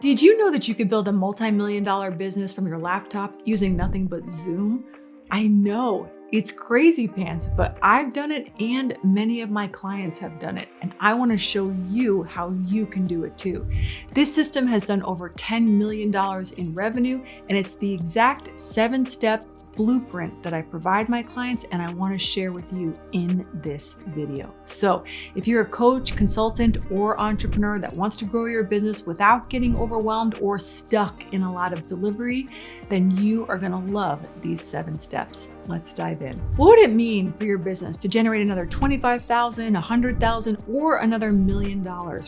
Did you know that you could build a multi-million-dollar business from your laptop using nothing but Zoom? I know, it's crazy pants, but I've done it and many of my clients have done it, and I want to show you how you can do it too. This system has done over $10 million in revenue, and it's the exact 7-step blueprint that I provide my clients and I want to share with you in this video. So if you're a coach, consultant, or entrepreneur that wants to grow your business without getting overwhelmed or stuck in a lot of delivery, then you are going to love these 7 steps. Let's dive in. What would it mean for your business to generate another $25,000, $100,000, or another $1 million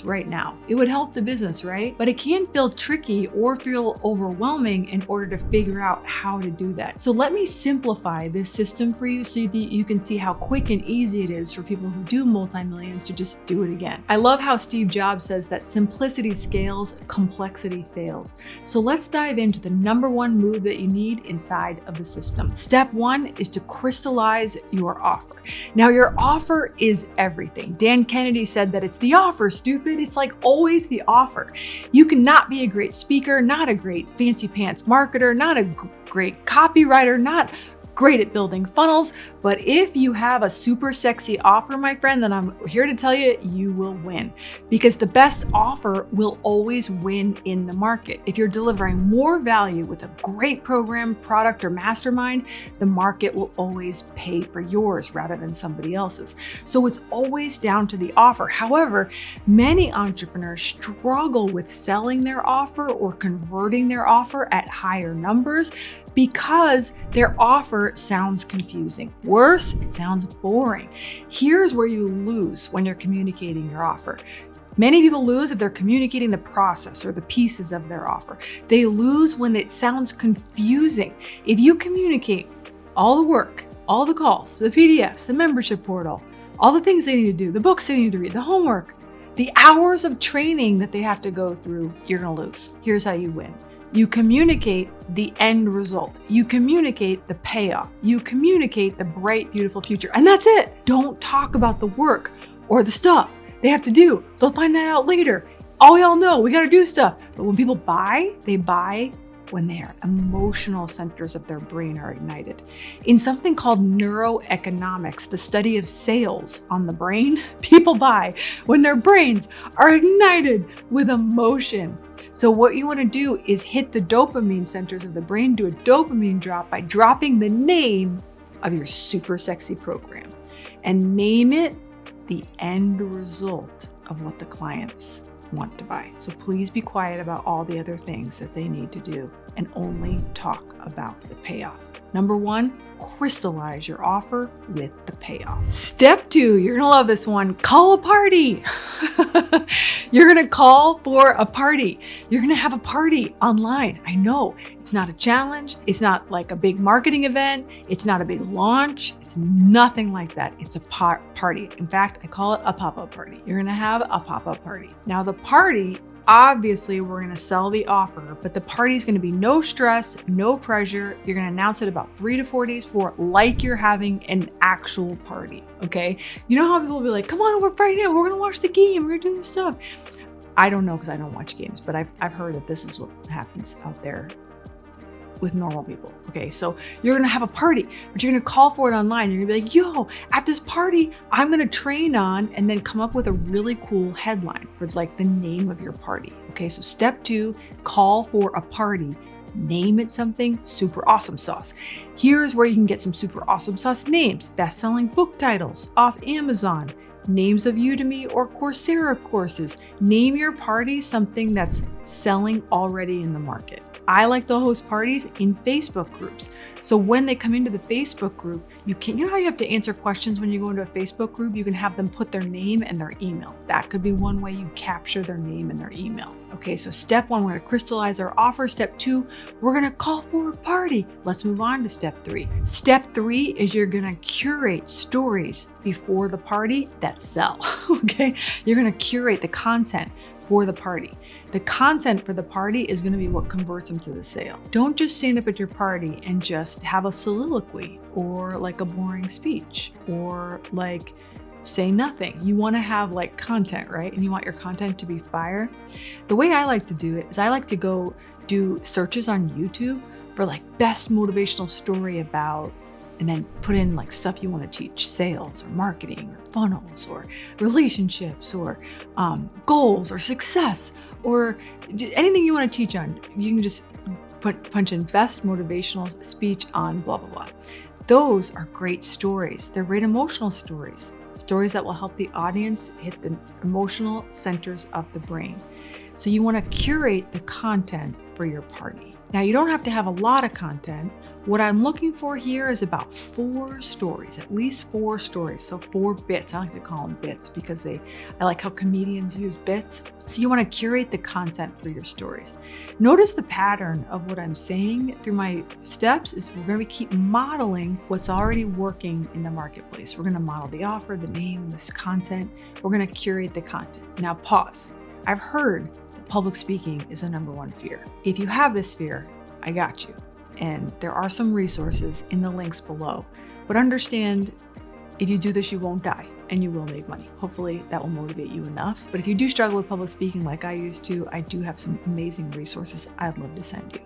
right now? It would help the business, right? But it can feel tricky or feel overwhelming in order to figure out how to do that. So let me simplify this system for you so that you can see how quick and easy it is for people who do multi-millions to just do it again. I love how Steve Jobs says that simplicity scales, complexity fails. So let's dive into the number 1 move that you need inside of the system. Step 1 is to crystallize your offer. Now, your offer is everything. Dan Kennedy said that it's the offer, stupid. It's like always the offer. You cannot be a great speaker, not a great fancy pants marketer, not a great copywriter, not great at building funnels, but if you have a super sexy offer, my friend, then I'm here to tell you, you will win, because the best offer will always win in the market. If you're delivering more value with a great program, product, or mastermind, the market will always pay for yours rather than somebody else's. So it's always down to the offer. However, many entrepreneurs struggle with selling their offer or converting their offer at higher numbers because their offer sounds confusing. Worse, it sounds boring. Here's where you lose when you're communicating your offer. Many people lose if they're communicating the process or the pieces of their offer. They lose when it sounds confusing. If you communicate all the work, all the calls, the PDFs, the membership portal, all the things they need to do, the books they need to read, the homework, the hours of training that they have to go through, you're gonna lose. Here's how you win. You communicate the end result. You communicate the payoff. You communicate the bright, beautiful future. And that's it. Don't talk about the work or the stuff they have to do. They'll find that out later. All y'all know, we got to do stuff. But when people buy, they buy when their emotional centers of their brain are ignited. In something called neuroeconomics, the study of sales on the brain, people buy when their brains are ignited with emotion. So what you want to do is hit the dopamine centers of the brain, do a dopamine drop by dropping the name of your super sexy program and name it the end result of what the clients want to buy. So please be quiet about all the other things that they need to do and only talk about the payoff. Number 1, crystallize your offer with the payoff. Step 2, you're gonna love this one. Call a party. You're gonna call for a party. You're gonna have a party online. I know it's not a challenge. It's not like a big marketing event. It's not a big launch. It's nothing like that. It's a party. In fact, I call it a pop-up party. You're gonna have a pop-up party. Now the party, obviously, we're going to sell the offer, but the party is going to be no stress, no pressure. You're going to announce it about 3 to 4 days before, like you're having an actual party. Okay. You know how people will be like, come on over Friday night, we're going to watch the game. We're going to do this stuff. I don't know, because I don't watch games, but I've heard that this is what happens out there with normal people. Okay, so you're gonna have a party, but you're gonna call for it online. You're gonna be like, yo, at this party, I'm gonna train on, and then come up with a really cool headline for like the name of your party. Okay, so step 2, call for a party. Name it something super awesome sauce. Here's where you can get some super awesome sauce names, best-selling book titles off Amazon, names of Udemy or Coursera courses. Name your party something that's selling already in the market. I like to host parties in Facebook groups. So when they come into the Facebook group, you know how you have to answer questions when you go into a Facebook group? You can have them put their name and their email. That could be one way you capture their name and their email. Okay, so step 1, we're gonna crystallize our offer. Step 2, we're gonna call for a party. Let's move on to step 3. Step 3 is you're gonna curate stories before the party that sell, okay? You're gonna curate the content for the party. The content for the party is going to be what converts them to the sale. Don't just stand up at your party and just have a soliloquy or like a boring speech or like say nothing. You want to have like content, right? And you want your content to be fire. The way I like to do it is I like to go do searches on YouTube for like best motivational story about, and then put in like stuff you want to teach, sales or marketing or funnels or relationships or goals or success or anything you want to teach on. You can just punch in best motivational speech on blah, blah, blah. Those are great stories. They're great emotional stories. Stories that will help the audience hit the emotional centers of the brain. So you want to curate the content for your party. Now, you don't have to have a lot of content. What I'm looking for here is about 4 stories, at least 4 stories. So 4 bits. I like to call them bits because I like how comedians use bits. So you want to curate the content for your stories. Notice the pattern of what I'm saying through my steps is we're going to keep modeling what's already working in the marketplace. We're going to model the offer, the name, this content. We're going to curate the content. Now pause. I've heard that public speaking is a #1 fear. If you have this fear, I got you. And there are some resources in the links below. But understand, if you do this, you won't die and you will make money. Hopefully that will motivate you enough. But if you do struggle with public speaking like I used to, I do have some amazing resources I'd love to send you.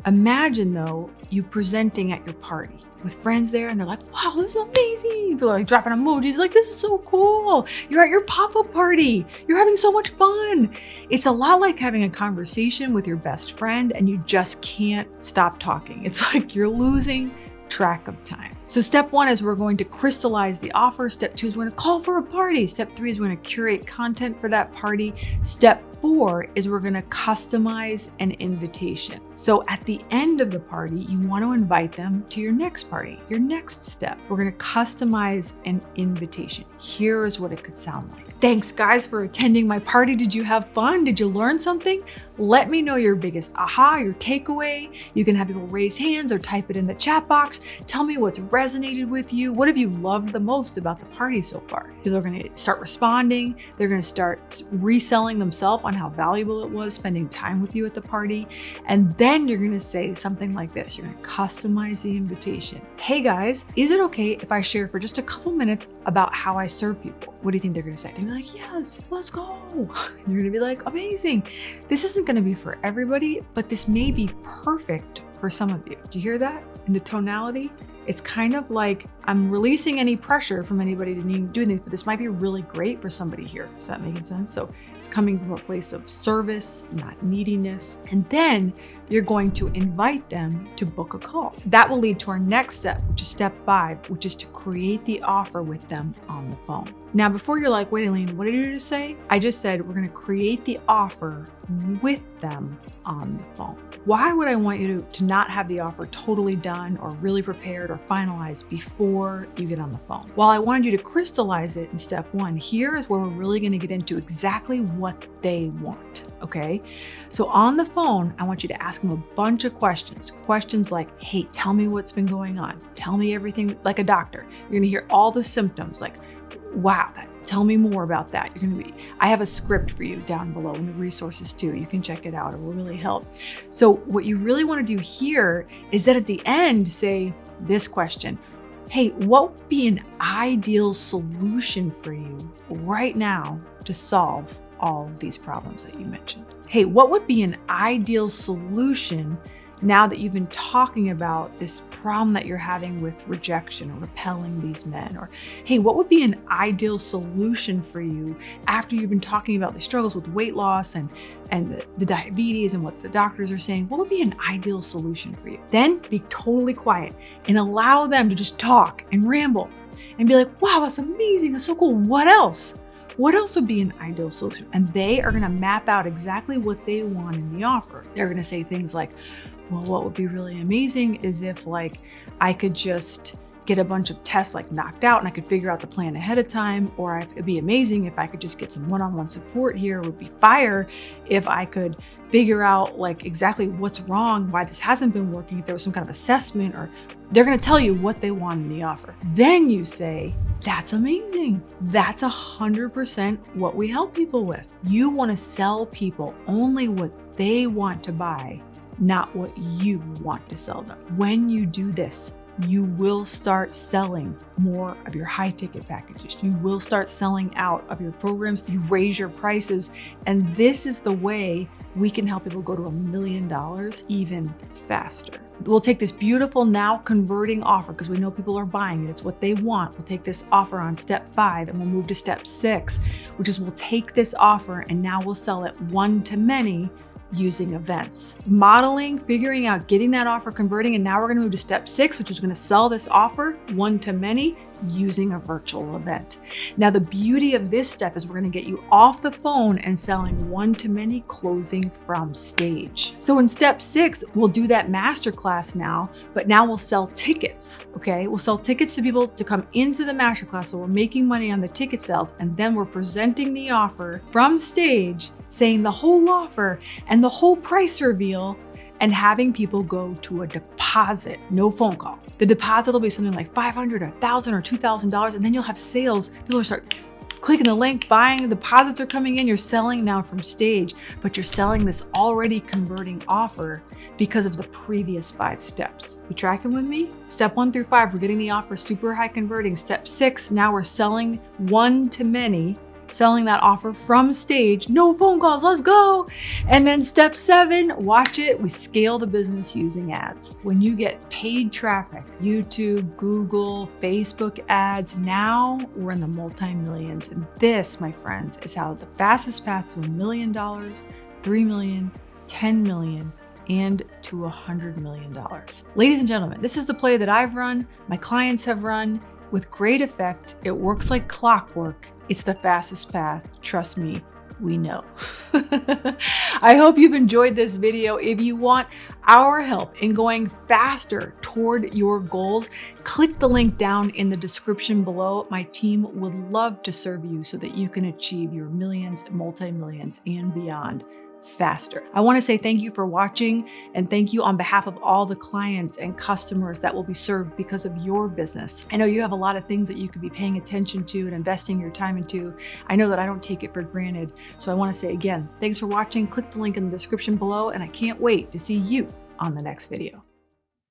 Imagine though, you presenting at your party with friends there and they're like, wow, this is amazing. People are like dropping emojis like, this is so cool. You're at your pop-up party. You're having so much fun. It's a lot like having a conversation with your best friend and you just can't stop talking. It's like you're losing track of time. So step 1 is we're going to crystallize the offer. Step 2 is we're going to call for a party. Step 3 is we're going to curate content for that party. Step 4 is we're going to customize an invitation. So at the end of the party, you want to invite them to your next party, your next step. We're going to customize an invitation. Here is what it could sound like. Thanks guys for attending my party. Did you have fun? Did you learn something? Let me know your biggest aha, your takeaway. You can have people raise hands or type it in the chat box. Tell me what's resonated with you. What have you loved the most about the party so far? People are going to start responding. They're going to start reselling themselves on how valuable it was spending time with you at the party. And then you're going to say something like this. You're going to customize the invitation. Hey guys, is it okay if I share for just a couple minutes about how I serve people? What do you think they're going to say? They're going to be like, yes, let's go. You're going to be like, amazing. This isn't going to be for everybody, but this may be perfect for some of you. Do you hear that? In the tonality, it's kind of like I'm releasing any pressure from anybody to need to do things, but this might be really great for somebody here. Is that making sense? So it's coming from a place of service, not neediness. And then you're going to invite them to book a call. That will lead to our next step, which is step 5, which is to create the offer with them on the phone. Now, before you're like, wait, Eileen, what did you just say? I just said we're going to create the offer with them on the phone. Why would I want you to not have the offer totally done or really prepared or finalized before you get on the phone? While I wanted you to crystallize it in step 1, here is where we're really going to get into exactly what they want. Okay. So on the phone, I want you to ask them a bunch of questions. Questions like, hey, tell me what's been going on. Tell me everything like a doctor. You're going to hear all the symptoms like, wow, tell me more about that. I have a script for you down below in the resources too. You can check it out. It will really help. So what you really want to do here is that at the end, say this question. Hey, what would be an ideal solution for you right now to solve all of these problems that you mentioned? Hey, what would be an ideal solution now that you've been talking about this problem that you're having with rejection or repelling these men? Or, hey, what would be an ideal solution for you after you've been talking about the struggles with weight loss and the diabetes and what the doctors are saying? What would be an ideal solution for you? Then be totally quiet and allow them to just talk and ramble and be like, wow, that's amazing. That's so cool. What else? What else would be an ideal solution? And they are going to map out exactly what they want in the offer. They're going to say things like, well, what would be really amazing is if like I could just get a bunch of tests like knocked out and I could figure out the plan ahead of time, or it'd be amazing if I could just get some one-on-one support here. It would be fire if I could figure out like exactly what's wrong, why this hasn't been working, if there was some kind of assessment, or they're going to tell you what they want in the offer. Then you say, that's amazing. That's 100% what we help people with. You want to sell people only what they want to buy, not what you want to sell them. When you do this, you will start selling more of your high ticket packages. You will start selling out of your programs. You raise your prices. And this is the way we can help people go to $1 million even faster. We'll take this beautiful now converting offer because we know people are buying it. It's what they want. We'll take this offer on step 5 and we'll move to step 6, which is we'll take this offer and now we'll sell it one to many using events. Modeling, figuring out, getting that offer converting, and now we're gonna move to step 6, which is gonna sell this offer one to many using a virtual event. Now, the beauty of this step is we're gonna get you off the phone and selling one to many, closing from stage. So in step 6, we'll do that masterclass now, but now we'll sell tickets, okay? We'll sell tickets to people to come into the masterclass, so we're making money on the ticket sales, and then we're presenting the offer from stage, saying the whole offer and the whole price reveal, and having people go to a deposit, no phone call. The deposit will be something like $500 or $1,000 or $2,000, and then you'll have sales. People will start clicking the link, buying, the deposits are coming in, you're selling now from stage, but you're selling this already converting offer because of the previous 5 steps. You tracking with me? Step 1 through 5, we're getting the offer super high converting. Step 6, now we're selling one to many, selling that offer from stage, no phone calls, let's go. And then step 7, watch it, we scale the business using ads. When you get paid traffic, YouTube, Google, Facebook ads, now we're in the multi-millions. And this, my friends, is how the fastest path to $1 million, $3 million, $10 million, and to $100 million. Ladies and gentlemen, this is the play that I've run, my clients have run, with great effect. It works like clockwork. It's the fastest path. Trust me, we know. I hope you've enjoyed this video. If you want our help in going faster toward your goals, click the link down in the description below. My team would love to serve you so that you can achieve your millions, multi-millions, and beyond faster. I want to say thank you for watching, and thank you on behalf of all the clients and customers that will be served because of your business. I know you have a lot of things that you could be paying attention to and investing your time into. I know that I don't take it for granted. So I want to say again, thanks for watching. Click the link in the description below, and I can't wait to see you on the next video.